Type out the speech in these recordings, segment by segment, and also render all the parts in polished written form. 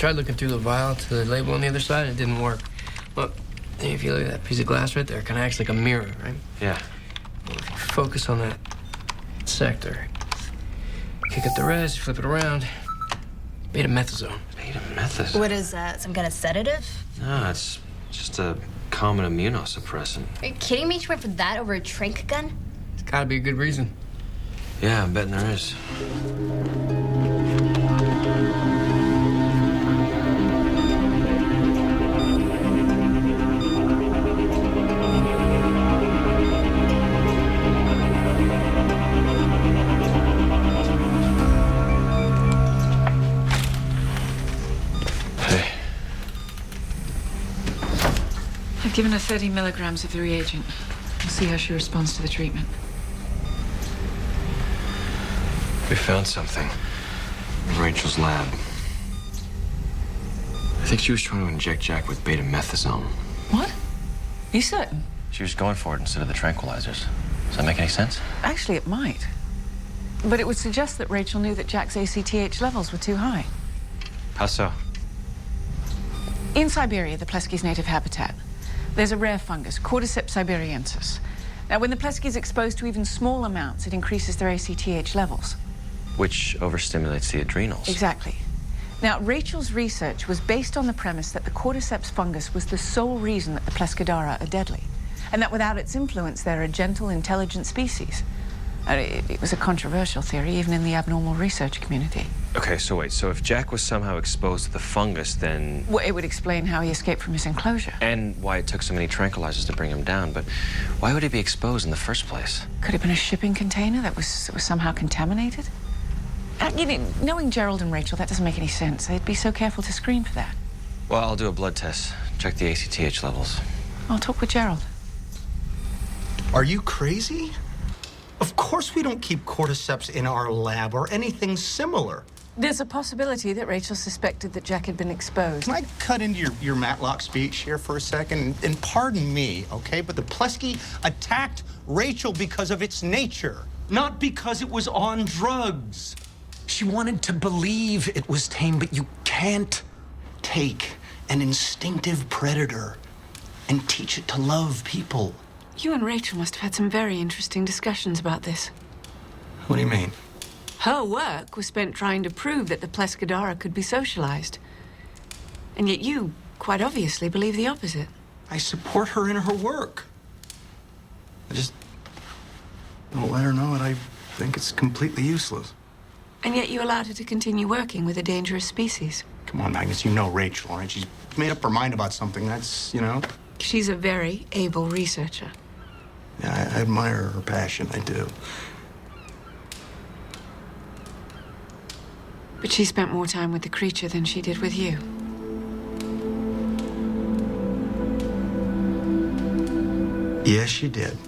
tried looking through the vial to the label on the other side. It didn't work. Look, if you look at that piece of glass right there, it kind of acts like a mirror, right? Yeah. Well, if you focus on that sector, kick up the res, flip it around. Betamethasone. Betamethasone? What is that? Some kind of sedative? No, it's just a common immunosuppressant. Are you kidding me? She went for that over a trank gun? It's gotta be a good reason. Yeah, I'm betting there is. I've given her 30 milligrams of the reagent. We'll see how she responds to the treatment. We found something in Rachel's lab. I think she was trying to inject Jack with betamethasone. What? Are you certain? She was going for it instead of the tranquilizers. Does that make any sense? Actually, it might. But it would suggest that Rachel knew that Jack's ACTH levels were too high. How so? In Siberia, the Plesky's native habitat, there's a rare fungus, Cordyceps siberiensis. Now, when the Plesky is exposed to even small amounts, it increases their ACTH levels. Which overstimulates the adrenals. Exactly. Now, Rachel's research was based on the premise that the Cordyceps fungus was the sole reason that the Pleskydaura are deadly, and that without its influence, they're a gentle, intelligent species. It was a controversial theory, even in the abnormal research community. Okay, so wait, so if Jack was somehow exposed to the fungus, then... Well, it would explain how he escaped from his enclosure. And why it took so many tranquilizers to bring him down, but why would he be exposed in the first place? Could have been a shipping container that was somehow contaminated? You know, knowing Gerald and Rachel, that doesn't make any sense. They'd be so careful to screen for that. Well, I'll do a blood test, check the ACTH levels. I'll talk with Gerald. Are you crazy? Of course we don't keep cordyceps in our lab or anything similar. There's a possibility that Rachel suspected that Jack had been exposed. Can I cut into your Matlock speech here for a second? And pardon me, okay, but the Plesky attacked Rachel because of its nature, not because it was on drugs. She wanted to believe it was tame, but you can't take an instinctive predator and teach it to love people. You and Rachel must have had some very interesting discussions about this. What do you mean? Her work was spent trying to prove that the Pleskydaura could be socialized. And yet you, quite obviously, believe the opposite. I support her in her work. I just don't let her know that I think it's completely useless. And yet you allowed her to continue working with a dangerous species. Come on, Magnus, you know Rachel, all right? She's made up her mind about something. That's, you know... She's a very able researcher. Yeah, I admire her passion, I do. But she spent more time with the creature than she did with you. Yes, she did.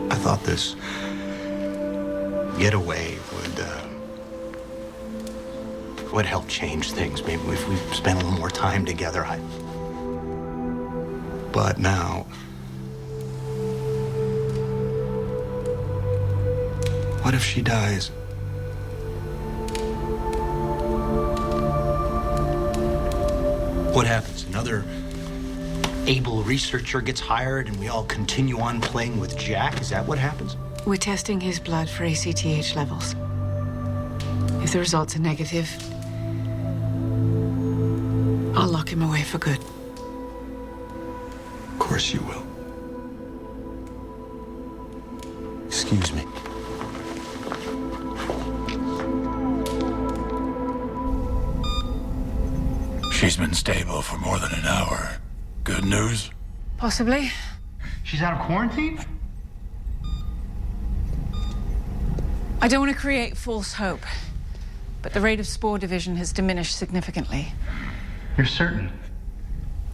I thought this getaway would help change things. Maybe if we spent a little more time together. But now, what if she dies? What happens? Another able researcher gets hired and we all continue on playing with Jack? Is that what happens? We're testing his blood for ACTH levels. If the results are negative, I'll lock him away for good. Of course you will. Excuse me. She's been stable for more than an hour. Good news? Possibly. She's out of quarantine? I don't want to create false hope, but the rate of spore division has diminished significantly. You're certain?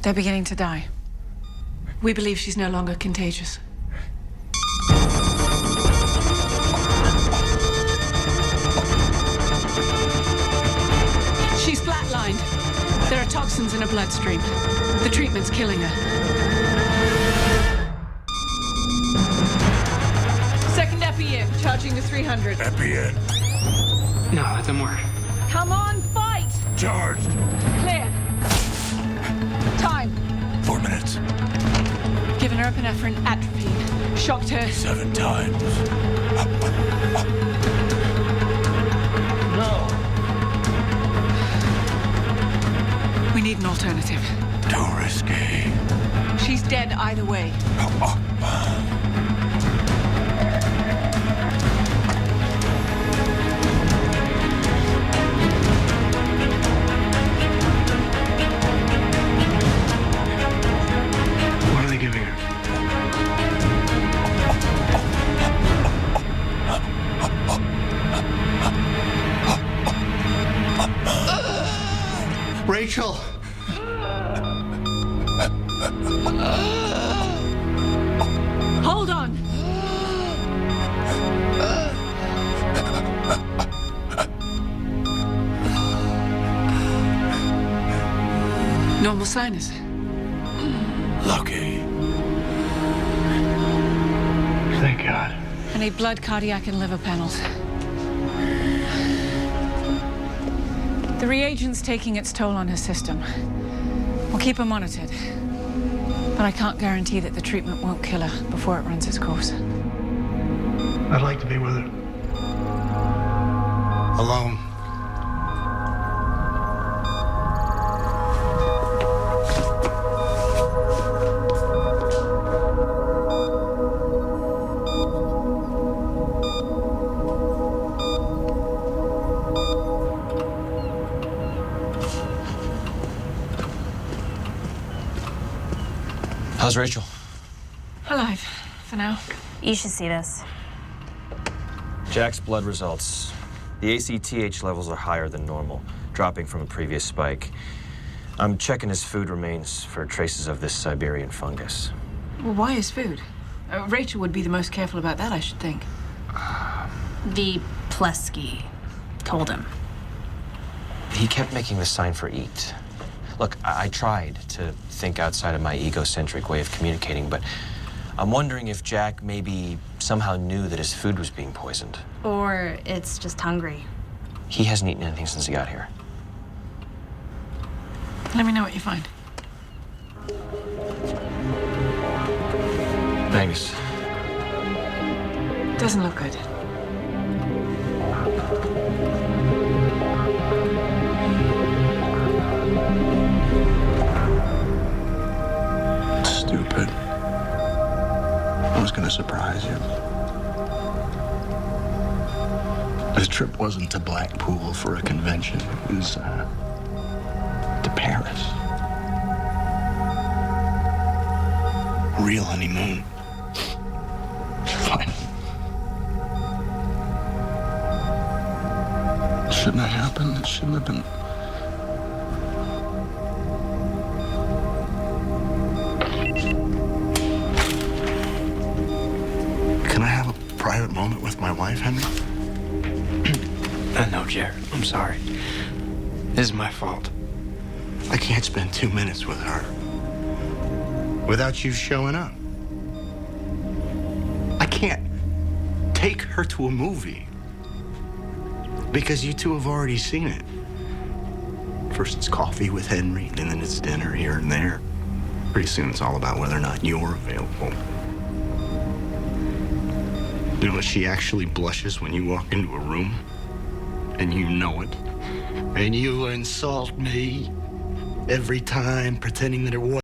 They're beginning to die. We believe she's no longer contagious. She's flatlined. There are toxins in her bloodstream. The treatment's killing her. Second epi in, charging the 300. Epi in. No, that didn't work. Come on, fight! Charged. Clear. Time. 4 minutes. Given her epinephrine, atropine. Shocked her. 7 times. No. We need an alternative. Too risky. She's dead either way. What are they giving her? Rachel! Hold on. Normal sinus. Lucky. Thank God. I need blood, cardiac, and liver panels. The reagent's taking its toll on her system. We'll keep her monitored. But I can't guarantee that the treatment won't kill her before it runs its course. I'd like to be with her. Alone. How's Rachel? Alive, for now. You should see this. Jack's blood results. The ACTH levels are higher than normal, dropping from a previous spike. I'm checking his food remains for traces of this Siberian fungus. Well, why his food? Rachel would be the most careful about that, I should think. The Plesky told him. He kept making the sign for eat. Look, I tried to think outside of my egocentric way of communicating, but I'm wondering if Jack maybe somehow knew that his food was being poisoned. Or it's just hungry. He hasn't eaten anything since he got here. Let me know what you find. Angus. Doesn't look good. Stupid. I was gonna surprise you. This trip wasn't to Blackpool for a convention. It was, to Paris. Real honeymoon. Fine. Shouldn't have happened. It shouldn't have been. Can I have a private moment with my wife, Henry? No, Jared. I'm sorry. This is my fault. I can't spend 2 minutes with her without you showing up. I can't take her to a movie because you two have already seen it. First it's coffee with Henry, and then it's dinner here and there. Pretty soon it's all about whether or not you're available. You know, she actually blushes when you walk into a room, and you know it. And you insult me every time, pretending that it was